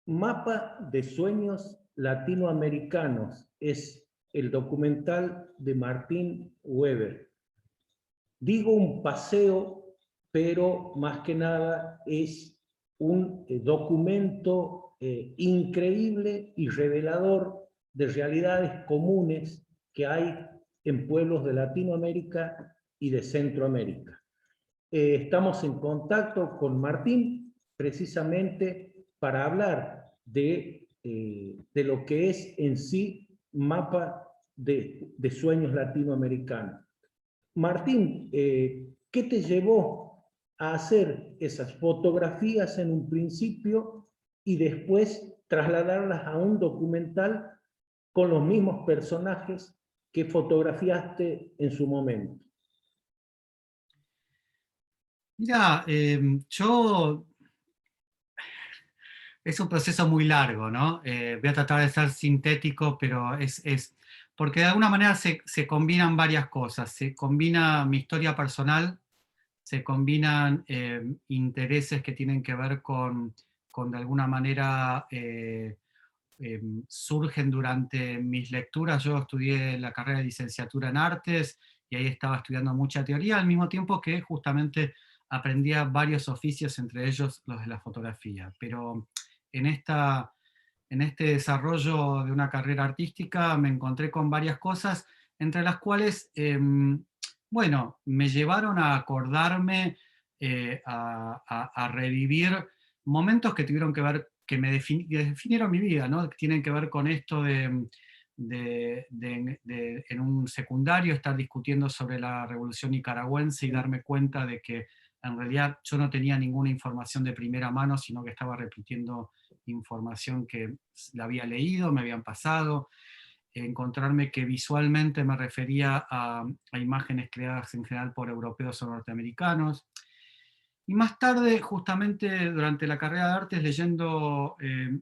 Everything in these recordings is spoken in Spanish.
Mapa de sueños latinoamericanos es el documental de Martín Weber. Digo un paseo, pero más que nada es un documento increíble y revelador de realidades comunes que hay en pueblos de Latinoamérica y de Centroamérica. Estamos en contacto con Martín precisamente para hablar de lo que es en sí mapa de sueños latinoamericanos. Martín, ¿qué te llevó a hacer esas fotografías en un principio y después trasladarlas a un documental con los mismos personajes que fotografiaste en su momento? Mira, es un proceso muy largo, ¿no? Voy a tratar de ser sintético, pero porque de alguna manera se combinan varias cosas. Se combina mi historia personal, se combinan intereses que tienen que ver con de alguna manera, surgen durante mis lecturas. Yo estudié la carrera de licenciatura en artes y ahí estaba estudiando mucha teoría, al mismo tiempo que justamente aprendía varios oficios, entre ellos los de la fotografía. Pero en, en este desarrollo de una carrera artística me encontré con varias cosas, entre las cuales, bueno, me llevaron a acordarme, a revivir momentos que tuvieron que ver, que definieron mi vida, ¿no? Que tienen que ver con esto de en un secundario estar discutiendo sobre la revolución nicaragüense y darme cuenta de que en realidad yo no tenía ninguna información de primera mano, sino que estaba repitiendo información que la había leído, me habían pasado, encontrarme que visualmente me refería a imágenes creadas en general por europeos o norteamericanos. Y más tarde, justamente durante la carrera de artes, leyendo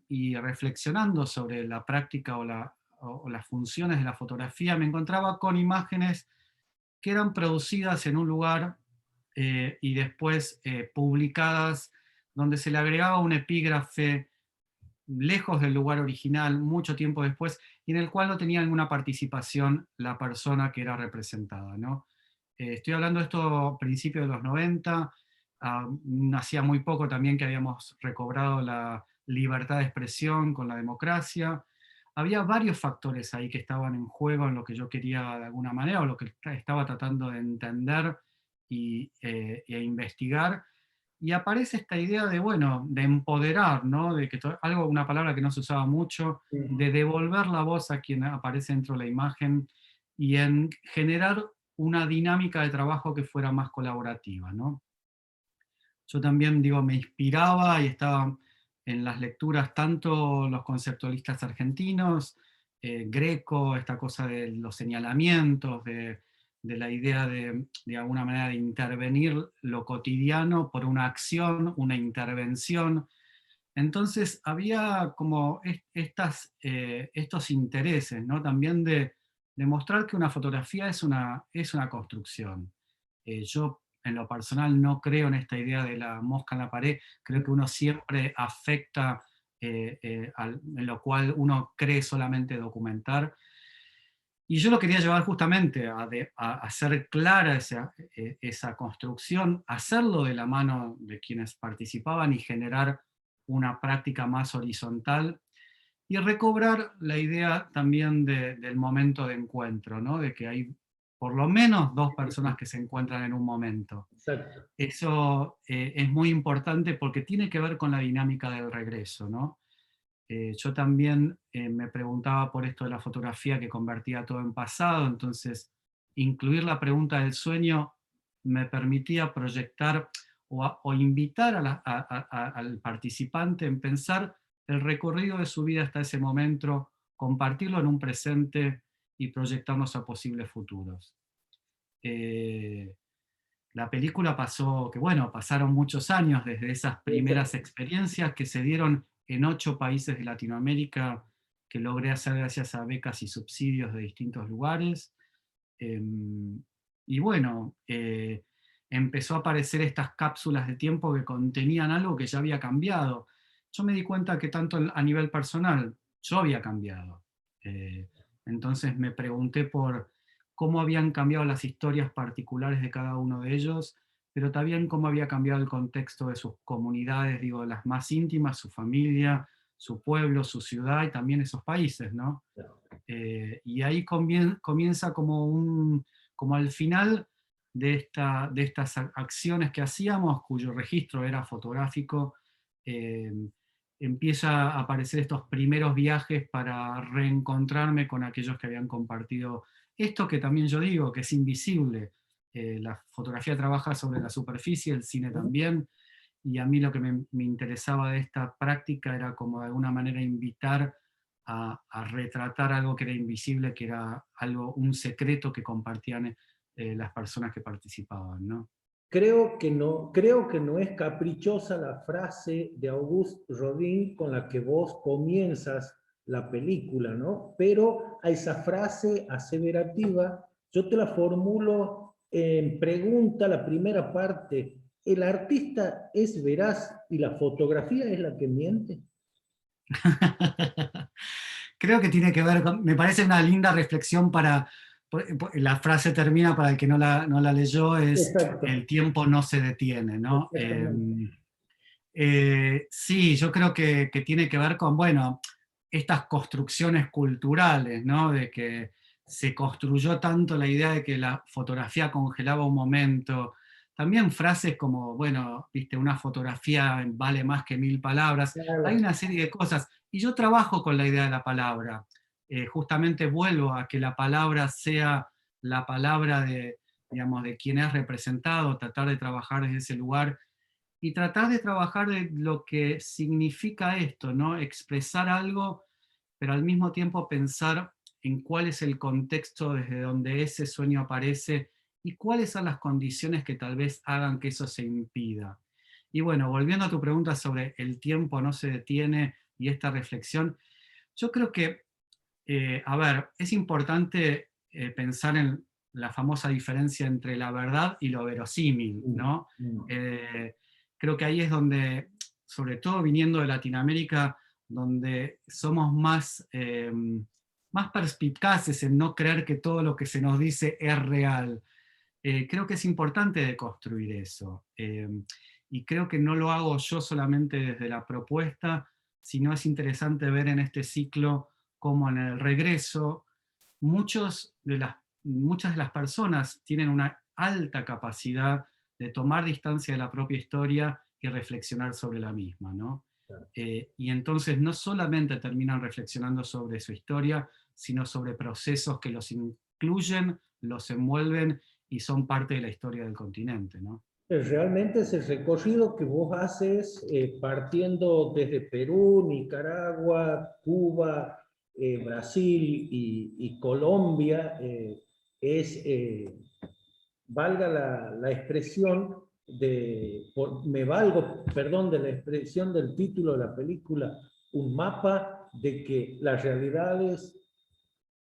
y reflexionando sobre la práctica o las funciones de la fotografía, me encontraba con imágenes que eran producidas en un lugar y después publicadas, donde se le agregaba un epígrafe lejos del lugar original, mucho tiempo después, y en el cual no tenía ninguna participación la persona que era representada, ¿no? Estoy hablando de esto a principios de los 90, hacía muy poco también que habíamos recobrado la libertad de expresión con la democracia. Había varios factores ahí que estaban en juego en lo que yo quería de alguna manera, o lo que estaba tratando de entender e investigar, y aparece esta idea de, bueno, de empoderar, ¿no? De que una palabra que no se usaba mucho, de devolver la voz a quien aparece dentro de la imagen y en generar una dinámica de trabajo que fuera más colaborativa, ¿no? Yo también, digo, me inspiraba y estaba en las lecturas tanto los conceptualistas argentinos, Greco, esta cosa de los señalamientos, de la idea de alguna manera de intervenir lo cotidiano por una acción, una intervención. Entonces había como estos intereses, ¿no? También de mostrar que una fotografía es una construcción. Yo en lo personal no creo en esta idea de la mosca en la pared, creo que uno siempre afecta, en lo cual uno cree solamente documentar. Y yo lo quería llevar justamente a hacer clara esa construcción, hacerlo de la mano de quienes participaban y generar una práctica más horizontal y recobrar la idea también del momento de encuentro, ¿no? De que hay por lo menos dos personas que se encuentran en un momento. Exacto. Eso es muy importante porque tiene que ver con la dinámica del regreso, ¿no? Yo también me preguntaba por esto de la fotografía que convertía todo en pasado, entonces incluir la pregunta del sueño me permitía proyectar o invitar al participante en pensar el recorrido de su vida hasta ese momento, compartirlo en un presente y proyectarnos a posibles futuros. Eh, la película pasó, que bueno, pasaron muchos años desde esas primeras experiencias que se dieron en 8 países de Latinoamérica, que logré hacer gracias a becas y subsidios de distintos lugares. Y bueno, empezó a aparecer estas cápsulas de tiempo que contenían algo que ya había cambiado. yo me di cuenta que tanto a nivel personal, yo había cambiado. Eh, entonces me pregunté por cómo habían cambiado las historias particulares de cada uno de ellos, pero también cómo había cambiado el contexto de sus comunidades, digo, las más íntimas, su familia, su pueblo, su ciudad y también esos países, ¿no? Y ahí comienza como al final de estas acciones que hacíamos, cuyo registro era fotográfico, eh, empieza a aparecer estos primeros viajes para reencontrarme con aquellos que habían compartido esto que también yo digo, que es invisible. La fotografía trabaja sobre la superficie, el cine también, y a mí lo que me interesaba de esta práctica era como de alguna manera invitar a retratar algo que era invisible, que era algo, un secreto que compartían las personas que participaban, ¿no? Creo que no es caprichosa la frase de Auguste Rodin con la que vos comienzas la película, ¿no? Pero a esa frase aseverativa, yo te la formulo en pregunta, la primera parte. ¿El artista es veraz y la fotografía es la que miente? Creo que tiene que ver con, me parece una linda reflexión para, la frase termina para el que no la leyó, es Exacto, el tiempo no se detiene, ¿no? exactamente. Sí, yo creo que tiene que ver con, bueno, estas construcciones culturales, ¿no? De que se construyó tanto la idea de que la fotografía congelaba un momento. También frases como, bueno, viste, una fotografía vale más que 1000 palabras. Hay Claro. una serie de cosas. Y yo trabajo con la idea de la palabra. Justamente vuelvo a que la palabra sea la palabra de, digamos, de quien es representado, tratar de trabajar desde ese lugar y tratar de trabajar de lo que significa esto, ¿no? Expresar algo, pero al mismo tiempo pensar en cuál es el contexto desde donde ese sueño aparece y cuáles son las condiciones que tal vez hagan que eso se impida. Y bueno, volviendo a tu pregunta sobre el tiempo no se detiene y esta reflexión, yo creo que, a ver, es importante pensar en la famosa diferencia entre la verdad y lo verosímil, Mm, ¿no? mm. Eh, Creo que ahí es donde, sobre todo viniendo de Latinoamérica, donde somos más, más perspicaces en no creer que todo lo que se nos dice es real. Creo que es importante deconstruir eso. Y creo que no lo hago yo solamente desde la propuesta, sino es interesante ver en este ciclo cómo en el regreso muchas de las personas tienen una alta capacidad de tomar distancia de la propia historia y reflexionar sobre la misma, ¿no? Y entonces no solamente terminan reflexionando sobre su historia, sino sobre procesos que los incluyen, los envuelven y son parte de la historia del continente, ¿no? Realmente es el recorrido que vos haces partiendo desde Perú, Nicaragua, Cuba, Brasil y Colombia, es, valga la expresión, me valgo, perdón, de la expresión del título de la película, un mapa de que las realidades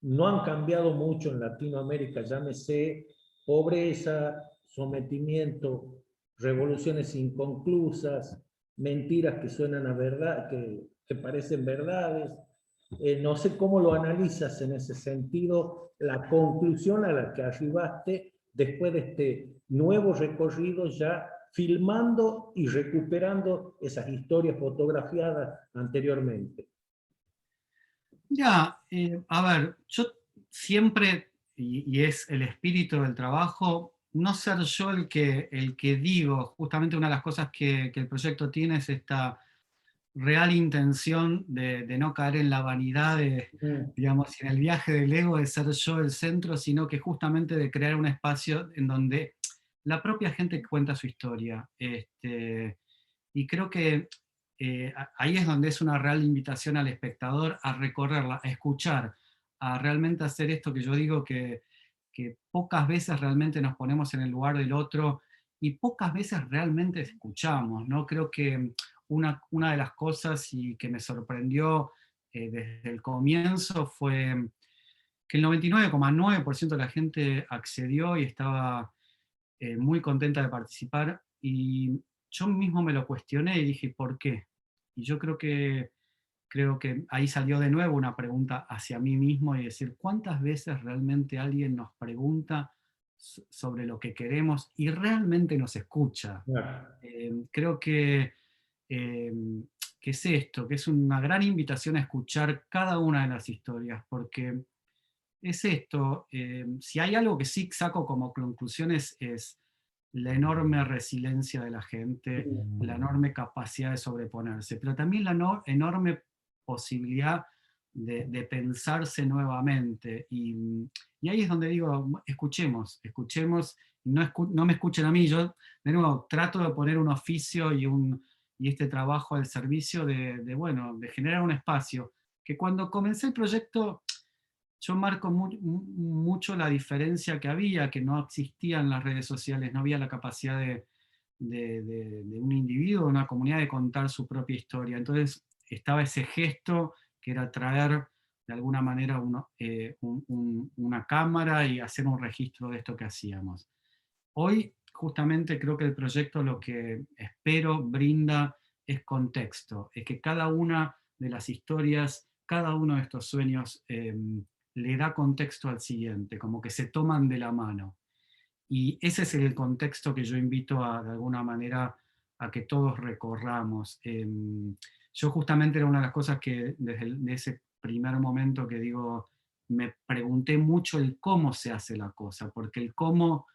no han cambiado mucho en Latinoamérica, llámese pobreza, sometimiento, revoluciones inconclusas, mentiras que suenan a verdad, que parecen verdades. No sé cómo lo analizas en ese sentido, la conclusión a la que arribaste después de este nuevo recorrido ya filmando y recuperando esas historias fotografiadas anteriormente. Ya, a ver, yo siempre, y es el espíritu del trabajo, no ser yo el que digo, justamente una de las cosas que el proyecto tiene es esta real intención de no caer en la vanidad de, Mm. digamos, en el viaje del ego de ser yo el centro, sino que justamente de crear un espacio en donde la propia gente cuenta su historia. Y creo que ahí es donde es una real invitación al espectador a recorrerla, a escuchar, a realmente hacer esto que yo digo que pocas veces realmente nos ponemos en el lugar del otro y pocas veces realmente escuchamos, ¿no? Creo que una de las cosas y que me sorprendió desde el comienzo fue que el 99,9% de la gente accedió y estaba muy contenta de participar y yo mismo me lo cuestioné y dije, ¿por qué? Y yo creo que ahí salió de nuevo una pregunta hacia mí mismo y decir, ¿cuántas veces realmente alguien nos pregunta sobre lo que queremos y realmente nos escucha? Claro. Creo eh, que es esto, que es una gran invitación a escuchar cada una de las historias, porque es esto, si hay algo que sí saco como conclusiones es la enorme resiliencia de la gente, la enorme capacidad de sobreponerse, pero también la enorme posibilidad de pensarse nuevamente. Y ahí es donde digo, escuchemos, no me escuchen a mí, yo de nuevo trato de poner un oficio y este trabajo al servicio bueno, de generar un espacio, que cuando comencé el proyecto yo marco mucho la diferencia que había, que no existían las redes sociales, no había la capacidad de un individuo, de una comunidad de contar su propia historia. Entonces estaba ese gesto que era traer de alguna manera una cámara y hacer un registro de esto que hacíamos. Hoy justamente creo que el proyecto lo que espero brinda es contexto, es que cada una de las historias, cada uno de estos sueños le da contexto al siguiente, como que se toman de la mano. Y ese es el contexto que yo invito de alguna manera a que todos recorramos. Yo justamente era una de las cosas que desde ese primer momento que digo, me pregunté mucho el cómo se hace la cosa, porque el cómo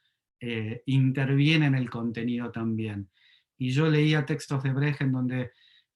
interviene en el contenido también. Y yo leía textos de Brecht en donde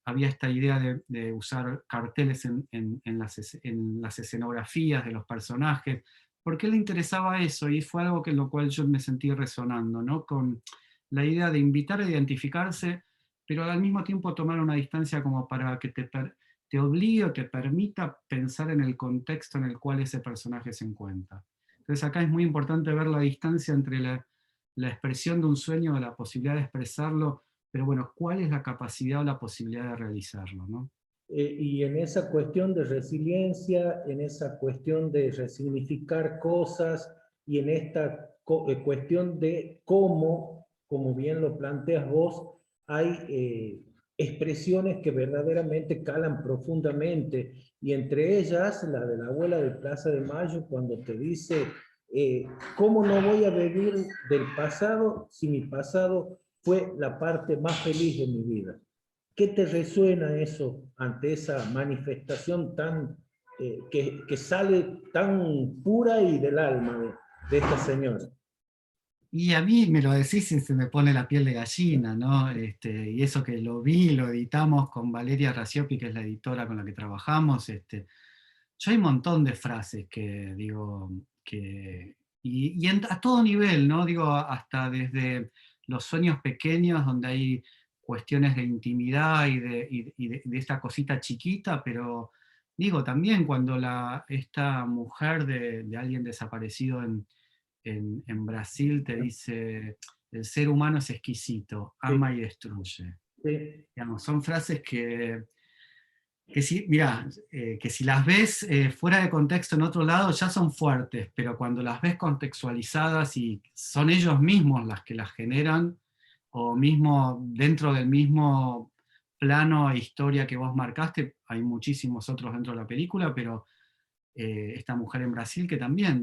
había esta idea de usar carteles en las escenografías de los personajes, porque le interesaba eso, y fue algo que en lo cual yo me sentí resonando, ¿no? Con la idea de invitar a identificarse, pero al mismo tiempo tomar una distancia como para que te obligue o te permita pensar en el contexto en el cual ese personaje se encuentra. Entonces acá es muy importante ver la distancia entre la expresión de un sueño, la posibilidad de expresarlo, pero bueno, ¿cuál es la capacidad o la posibilidad de realizarlo, ¿no? Y en esa cuestión de resiliencia, en esa cuestión de resignificar cosas y en esta cuestión de cómo, como bien lo planteas vos, hay expresiones que verdaderamente calan profundamente, y entre ellas la de la abuela de Plaza de Mayo cuando te dice, ¿cómo no voy a vivir del pasado si mi pasado fue la parte más feliz de mi vida? ¿Qué te resuena eso ante esa manifestación tan, que sale tan pura y del alma de esta señora? Y a mí me lo decís y se me pone la piel de gallina, ¿no? Y eso que lo vi, lo editamos con Valeria Raciopi, que es la editora con la que trabajamos. Yo hay un montón de frases que digo, a todo nivel, ¿no? Digo, hasta desde los sueños pequeños, donde hay cuestiones de intimidad y de esta cosita chiquita, pero digo, también cuando esta mujer de alguien desaparecido en Brasil te dice, el ser humano es exquisito, ama Sí, y destruye. sí, Digamos, son frases mira, que si las ves fuera de contexto en otro lado ya son fuertes, pero cuando las ves contextualizadas y son ellos mismos las que las generan, o mismo dentro del mismo plano e historia que vos marcaste, hay muchísimos otros dentro de la película, pero esta mujer en Brasil que también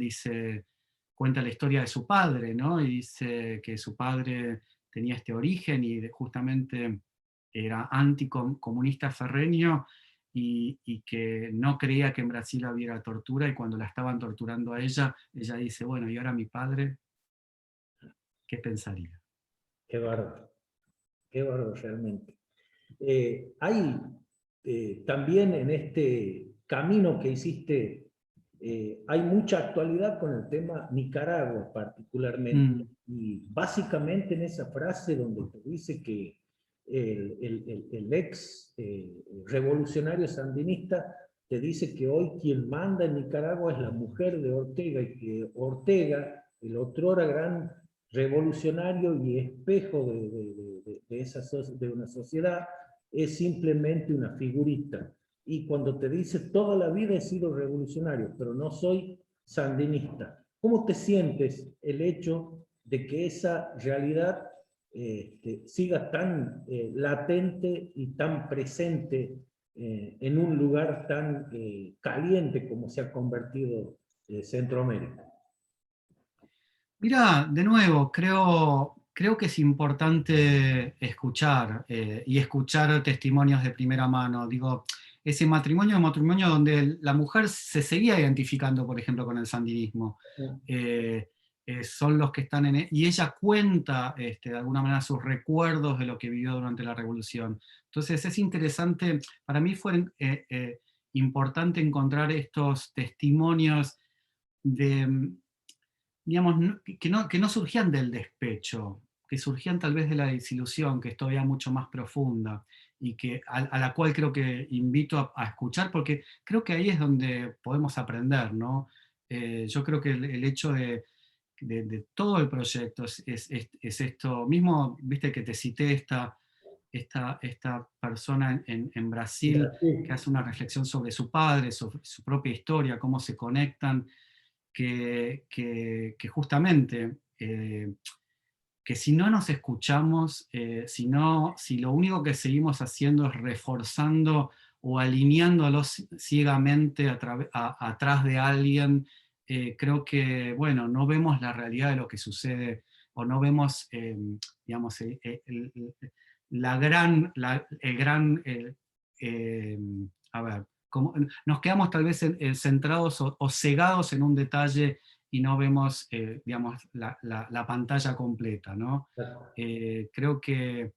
cuenta la historia de su padre, ¿no? Y dice que su padre tenía este origen y justamente era anticomunista ferreño y que no creía que en Brasil hubiera tortura, y cuando la estaban torturando a ella dice, bueno, ¿y ahora mi padre qué pensaría? qué bárbaro realmente. Hay también en este camino que hiciste, hay mucha actualidad con el tema Nicaragua particularmente, Mm, y básicamente en esa frase donde te dice que el ex revolucionario sandinista te dice que hoy quien manda en Nicaragua es la mujer de Ortega, y que Ortega, el otrora gran revolucionario y espejo de una sociedad, es simplemente una figurita. Y cuando te dice toda la vida he sido revolucionario, pero no soy sandinista, ¿cómo te sientes el hecho de que esa realidad siga tan latente y tan presente en un lugar tan caliente como se ha convertido Centroamérica. Mira, de nuevo, creo que es importante escuchar y escuchar testimonios de primera mano. Digo, ese matrimonio es un matrimonio donde la mujer se seguía identificando, por ejemplo, con el sandinismo. Son los que están y ella cuenta de alguna manera sus recuerdos de lo que vivió durante la revolución. Entonces es interesante, para mí fue importante encontrar estos testimonios de, digamos, que no surgían del despecho, que surgían tal vez de la desilusión, que es todavía mucho más profunda, y que, a la cual creo que invito a escuchar, porque creo que ahí es donde podemos aprender, ¿no? Yo creo que el hecho de todo el proyecto es esto, mismo, viste que te cité esta persona en Brasil que Brasil. hace una reflexión sobre su padre, sobre su propia historia, cómo se conectan, que justamente, que si no nos escuchamos, si lo único que seguimos haciendo es reforzando o alineándolos ciegamente atrás de alguien, creo que, bueno, no vemos la realidad de lo que sucede, o no vemos, digamos, el gran, a ver, nos quedamos tal vez centrados o cegados en un detalle y no vemos, digamos, la pantalla completa, ¿no? Creo que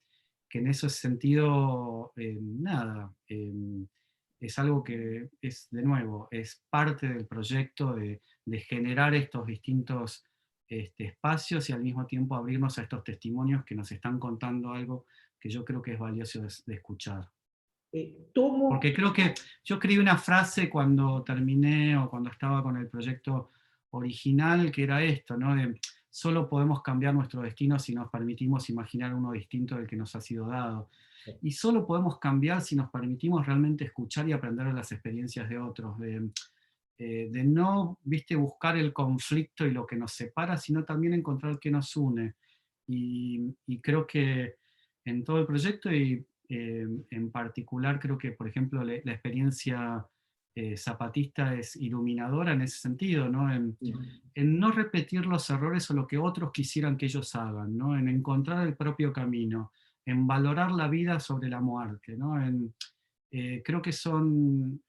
en ese sentido, nada, es algo que es, de nuevo, es parte del proyecto de generar estos distintos espacios y al mismo tiempo abrirnos a estos testimonios que nos están contando algo que yo creo que es valioso de escuchar. Tomo. Porque creo que yo escribí una frase cuando terminé o cuando estaba con el proyecto original, que era esto, ¿no? De solo podemos cambiar nuestro destino si nos permitimos imaginar uno distinto del que nos ha sido dado. Y solo podemos cambiar si nos permitimos realmente escuchar y aprender de las experiencias de otros, de no, viste, buscar el conflicto y lo que nos separa, sino también encontrar qué nos une. Y creo que en todo el proyecto y en particular creo que, por ejemplo, la experiencia zapatista es iluminadora en ese sentido, ¿no? En no repetir los errores o lo que otros quisieran que ellos hagan, ¿no? En encontrar el propio camino, en valorar la vida sobre la muerte, ¿no? Creo que son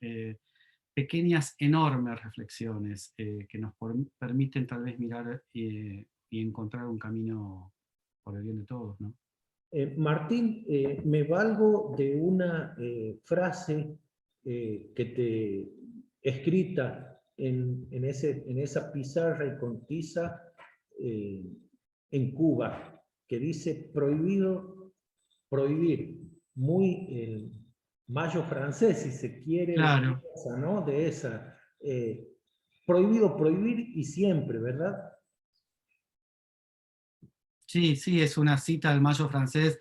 pequeñas, enormes reflexiones que nos permiten tal vez mirar y encontrar un camino por el bien de todos, ¿no? Martín, me valgo de una frase que te escrita en esa pizarra y con tiza en Cuba, que dice prohibido prohibir, muy mayo francés, si se quiere, Claro. ¿no? De esa. Prohibido prohibir y siempre, ¿verdad? Sí, sí, es una cita del Mayo francés,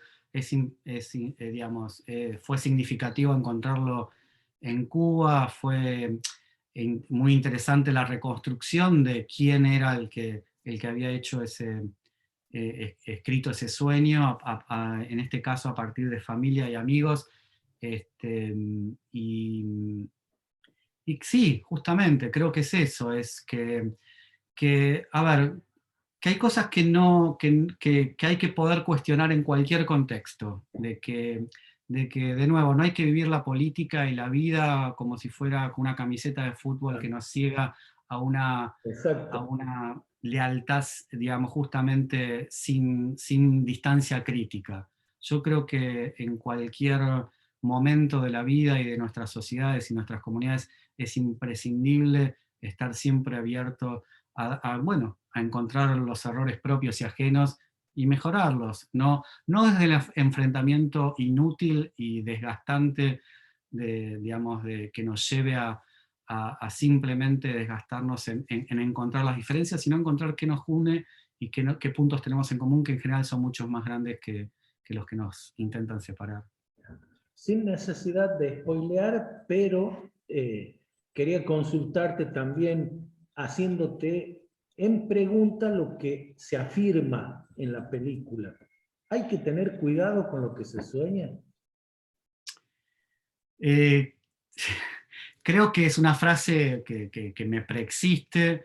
digamos, fue significativo encontrarlo en Cuba, fue muy interesante la reconstrucción de quién era el que había hecho escrito ese sueño, en este caso a partir de familia y amigos, y, y sí, justamente, creo que es eso, es a ver, que hay cosas que, no, que hay que poder cuestionar en cualquier contexto, de nuevo, no hay que vivir la política y la vida como si fuera una camiseta de fútbol que nos ciega a Exacto. una lealtad, digamos, justamente sin distancia crítica. Yo creo que en cualquier momento de la vida y de nuestras sociedades y nuestras comunidades es imprescindible estar siempre abierto bueno, a encontrar los errores propios y ajenos y mejorarlos, no desde el enfrentamiento inútil y desgastante digamos, que nos lleve a simplemente desgastarnos en encontrar las diferencias, sino encontrar qué nos une y qué puntos tenemos en común, que en general son muchos más grandes que los que nos intentan separar. Sin necesidad de spoilear, pero quería consultarte también haciéndote en pregunta lo que se afirma en la película. ¿Hay que tener cuidado con lo que se sueña? Eh, creo que es una frase que me preexiste.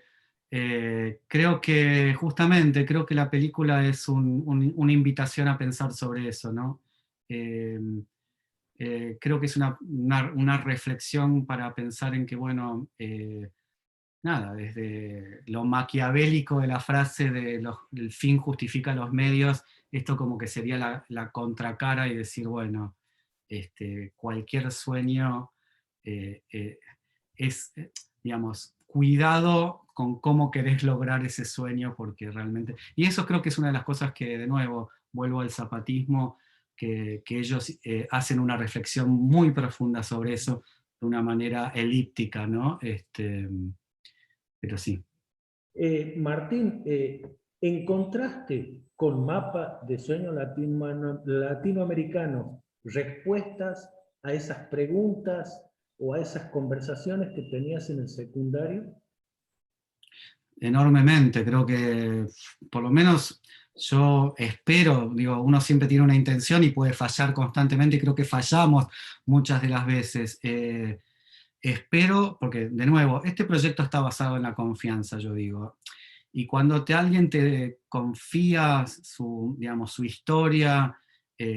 Creo que justamente, creo que la película es una invitación a pensar sobre eso, ¿no? Eh, Creo que es una reflexión para pensar en que, bueno, nada, desde lo maquiavélico de la frase de el fin justifica los medios, esto como que sería la contracara y decir, bueno, cualquier sueño es, digamos, cuidado con cómo querés lograr ese sueño, porque realmente, y eso creo que es una de las cosas que, de nuevo, vuelvo al zapatismo, que ellos hacen una reflexión muy profunda sobre eso, de una manera elíptica, ¿no? Pero sí. Martín, en contraste con Mapa de Sueños Latinoamericanos, respuestas a esas preguntas o a esas conversaciones que tenías en el secundario. Enormemente, creo que por lo menos yo espero, digo, uno siempre tiene una intención y puede fallar constantemente, y creo que fallamos muchas de las veces. Espero, porque de nuevo, este proyecto está basado en la confianza, yo digo, y cuando alguien te confía su, digamos, su historia,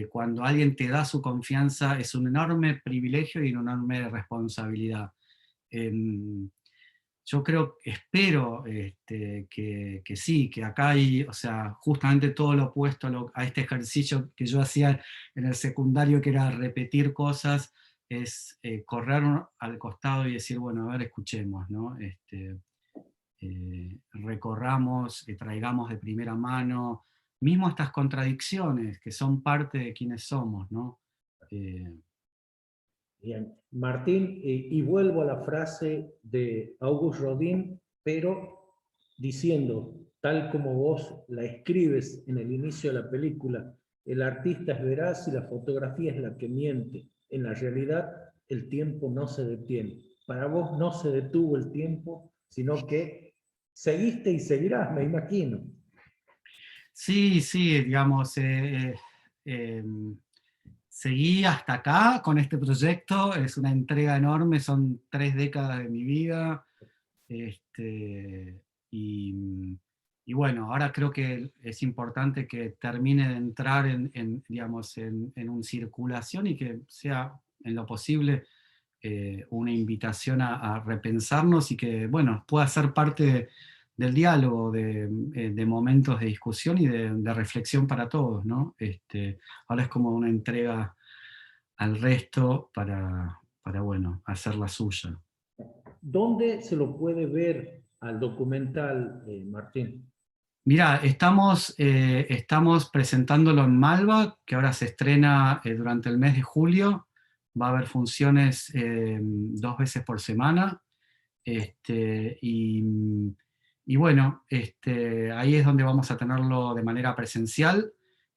cuando alguien te da su confianza, es un enorme privilegio y una enorme responsabilidad. Em, yo creo, espero que sí, que acá hay, o sea, justamente todo lo opuesto a este ejercicio que yo hacía en el secundario, que era repetir cosas, es correr al costado y decir, bueno, a ver, escuchemos, ¿no? Recorramos, traigamos de primera mano, mismo estas contradicciones que son parte de quienes somos, ¿no? Eh, Bien, Martín, y vuelvo a la frase de Auguste Rodin, pero diciendo, tal como vos la escribes en el inicio de la película, el artista es veraz y la fotografía es la que miente. En la realidad, el tiempo no se detiene. Para vos no se detuvo el tiempo, sino que seguiste y seguirás, me imagino. sí, sí, digamos, em, seguí hasta acá con este proyecto, es una entrega enorme, son 3 décadas de mi vida, y, y bueno, ahora creo que es importante que termine de entrar digamos, en una circulación y que sea en lo posible una invitación a repensarnos y que, bueno, pueda ser parte del diálogo, de momentos de discusión y de reflexión para todos, ¿no? Ahora es como una entrega al resto para bueno, hacer la suya. ¿Dónde se lo puede ver al documental, Martín? Mira, estamos presentándolo en Malva, que ahora se estrena durante el mes de julio. Va a haber funciones 2 veces por semana. Y bueno, ahí es donde vamos a tenerlo de manera presencial.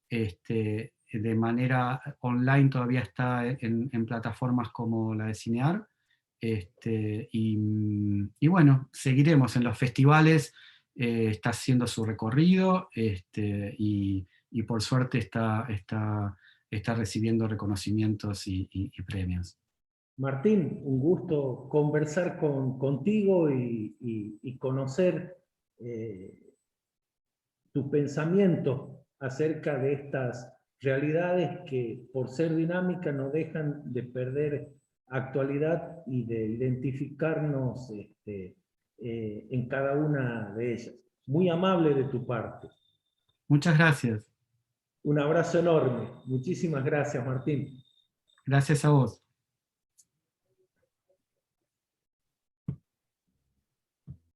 De manera online todavía está en plataformas como la de Cinear. Y bueno, seguiremos en los festivales, está haciendo su recorrido, y por suerte está recibiendo reconocimientos y premios. Martín, un gusto conversar contigo y conocer tu pensamiento acerca de estas realidades que por ser dinámicas no dejan de perder actualidad y de identificarnos en cada una de ellas. Muy amable de tu parte. Muchas gracias. Un abrazo enorme. Muchísimas gracias, Martín. Gracias a vos.